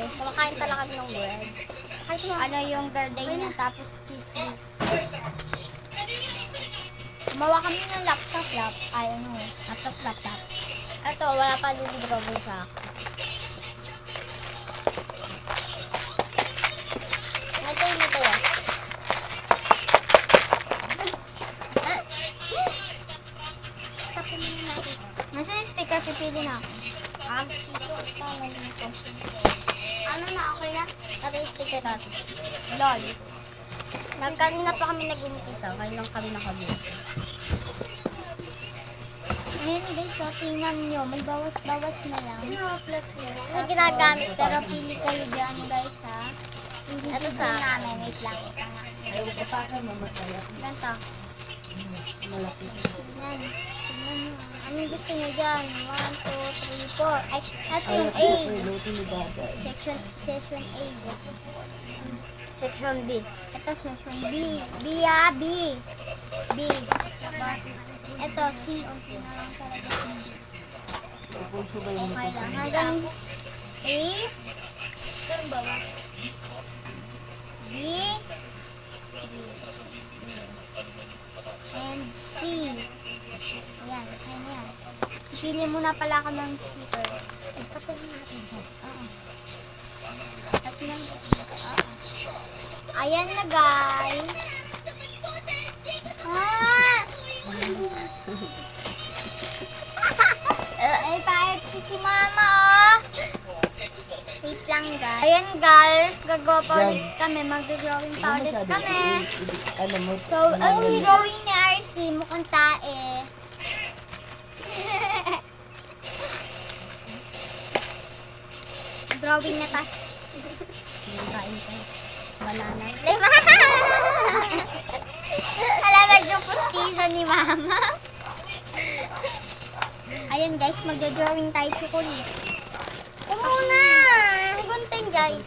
guys. Kumakain pala kami ng bread. Ano yung gardenia tapos cheese beef. Gumawa kami ng laptop. Ay, ano, laptop. Ito, wala pa deliverable sa akin. Ito yun ito. Stopin mo natin. Nasaan yung sticker? Pipili na ako. Ano na, okay na? Ito yung sticker natin. LOL. Kanina pa kami nag-umpisa. Kailan kami nakabuti. Ayan guys, so tingnan nyo. May bawas-bawas na lang. Plus na. Ito ginagamit, pero pili kayo dyan guys ha. Hindi Ito ito sa sa namin. Wait lang. Ganito. Yan. Tignan nyo. Ano yung gusto nyo dyan? 1, 2, 3, 4. Ay, ito yung A. Section A. Section B. Ito section B. B. B. Tapos, ito C. Unti na lang talaga C. Okay lang. Hanggang A. Saan ba ba? B. And C. Ayan. Ayan. Pili muna pala ako ng sticker. Stop na natin ito. Oo. At lang. Ayan na guys. Ay, paet si mama oh. Wait lang guys. Ayan guys, gagawa pa ulit kami. Mag-drawing pa ulit kami. So, ang drawing ni RC mukhang tae. Drawing na tayo. Kain ko. Banana. Alam yung pustiso ni mama. Ayan guys, magda-drawing tayo chocolate. Kumuna! Gunting guys.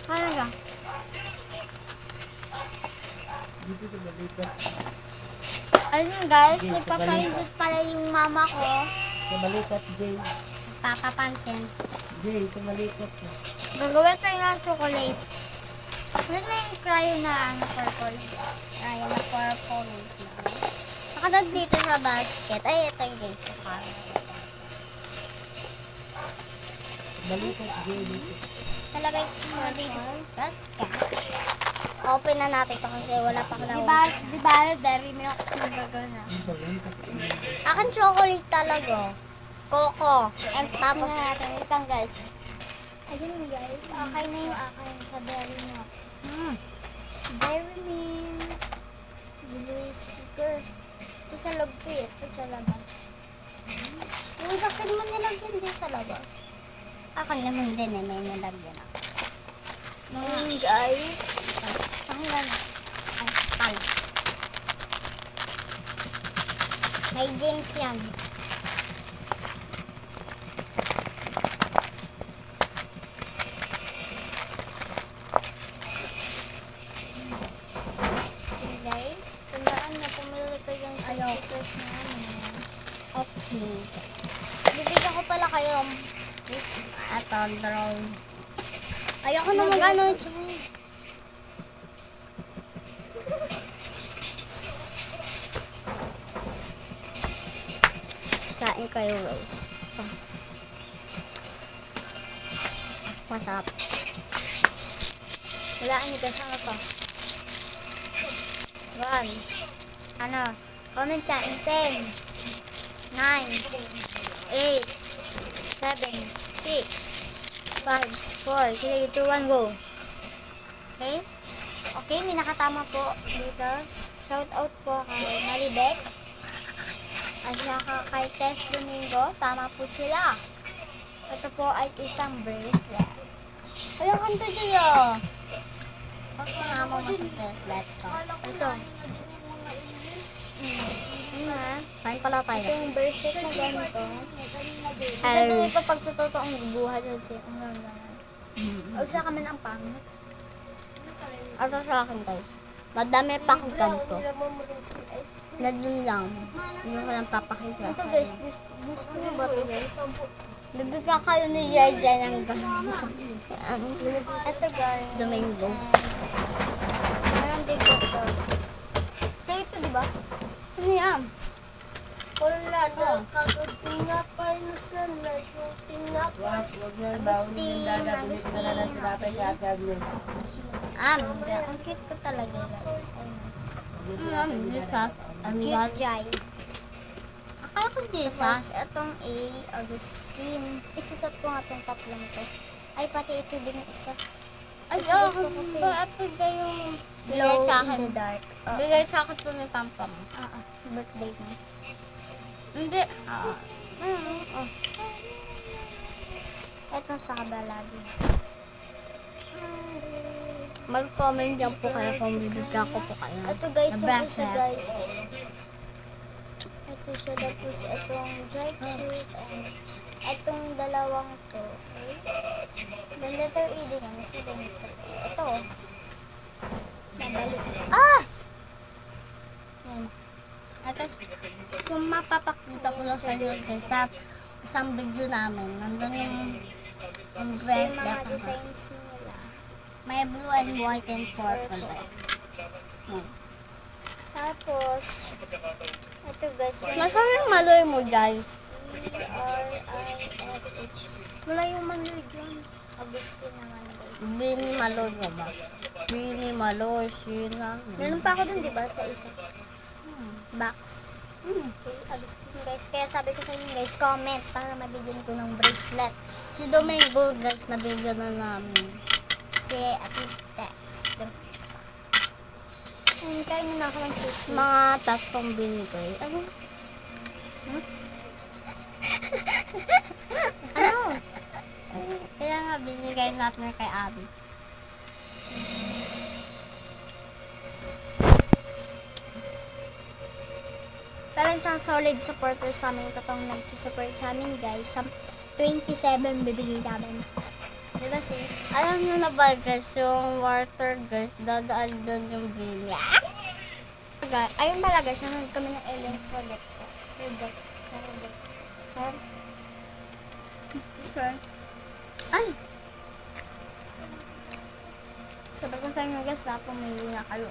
Ano ka? Ayun guys, nagpapahindot pala yung mama ko. Kumalikat, Jay. Papapansin. Jay, kumalikat ka. Gagawa tayo ng chocolate. Ano na yung cryo na purple? Cryo na purple. Nakadad dito sa basket. Ay, ito yung guys. Balikat, Jay. Talagay ko sa basket. Open na natin ito kasi wala pa ako Diba, dairy milk na gagana. Akin chocolate talaga. Coco. And tapos, natin. Wait lang guys. Ayun guys, okay na yung akin sa dairy milk. Dairy milk. Blue sticker. Ito sa loob ko eh. Ito sa labas. yung bakit mo nilagyan din sa labas? Akin naman din eh. May nilagyan ako. Ngayon guys, Hanggang. Ay. May James yan. Okay guys, tandaan na pumili ko yung sa stickers na ano. okay. Bibigyan ko pala kayo ito, drawing. Ayoko na mag-ano. Kain kayo, Rose. Masarap. Walaan niyo guys, ano to? One. Ano? Comment sa 10, 9, 8, 7, 6, 5, 4, 3, 2, 1, go. Okay? Okay, may nakatama po dito. Shout out po kay Maribek. At saka kay Tess Domingo. Tama po sila. Ito po ay isang bracelet. Ayun, kanto dyan. Pagsama mo sa bracelet ko. Ito. Kain pala tayo. Ito yung bracelet na ganito. Ay. Ito ito pag sa totoong buhay kasi ang ganda. Huwag sa kami ng pangit. Ito sa akin guys. Madami pa akong ganito. Na dun lang. Hindi ko lang papakita. Ito guys, gusto mo ba ito guys? Bibigyan kayo ni Jaja ng ganito. Ito guys. Domingo. Parang dito ito. So ito diba? Ano yan? Wala na, kagad tinapay na sana yung tinapay. Huwag niyo bawal yung dada. Bilis na lang si Tatay si Ate Agnes. Ang cute ko talaga guys. Hindi sa... Ang Cute Jai. Akala ko di sa... Tapos itong A, Augustine. Isusot ko nga itong tatlong to. Ay, pati ito din yung isa. Ay, Kasi oh, gusto ko ito ba ito ba yung... Glow Bigay sa in akin. the dark. Oh, Bigay sa akin ito ni Pampam. birthday mo. Hindi. Oh. Itong sa kabala din. Mag-comment dyan po kayo kung bibigyan ko po kayo. Ito guys, Na yung isa bracelet. guys. Ito siya tapos itong bright fruit and itong dalawang to. Okay? The letter E din yan. So, ganito. Ito. Nabalik. Ah! Yan. Ito, kung mapapakita ko lang sa inyo guys, sa isang video namin, nandun yung Ito dress yung mga designs nila. may blue and white and purple. Tapos, ito guys. Nasaan yung maloy mo guys? E-R-I-S-H. Wala yung manoy dyan. Agustin naman guys. Bini maloy mo ba? Bini maloy, sina. Meron pa ako dun, di ba? Sa isa. Box. Okay, Agustin guys. Kaya sabi ko sa inyo guys, comment para mabigyan ko ng bracelet. Si Domingo guys, nabigyan na namin. Si Ate Tex. Kain mo na ako ng cookie. Mga tatlong binigay. Ano? Ano? Kaya nga binigay natin kay Abby. Parang isang solid supporter sa amin. Totoong nagsusupport sa amin guys. Sa 27 bibigay namin. Diba si? Alam nyo na ba guys, yung water guys, dadaan doon yung bini. Ayun pala guys, nanonood kami ng Ellen Project. Ay! Sabi ko sa inyo guys, na pumili na kayo.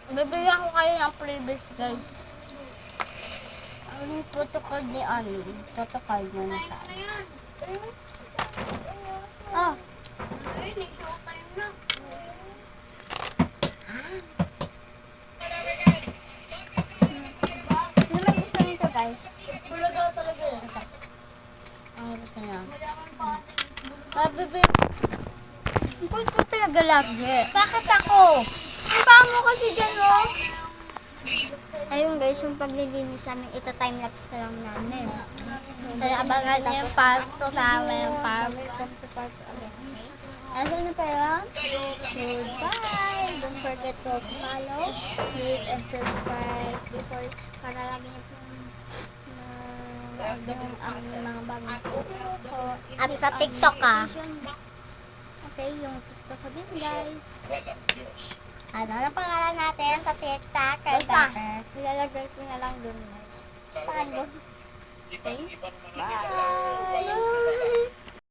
Bibigyan ko kayo ng previous guys. Ang protocol ni Ani. Protocol niya na sa akin. Oh! Sino may gusto nito guys? Ang gusto niya. Mabibig. Ang gusto talaga lagi. Bakit ako? Ang paa mo kasi dyan oh. Ayun guys, yung paglilinis namin, ito timelapse na lang namin. Kaya abangan niyo yung part 2 namin. Ano na pa yun? Goodbye! Don't forget to follow, click, and subscribe before para lagi niyo po yung ang mga bagong video. At sa TikTok ah. Okay, yung TikTok ko din guys. Ano ang pangalan natin sa TikTok? Basta, ilalagay ko na lang dun guys. Saan mo? Okay? Bye!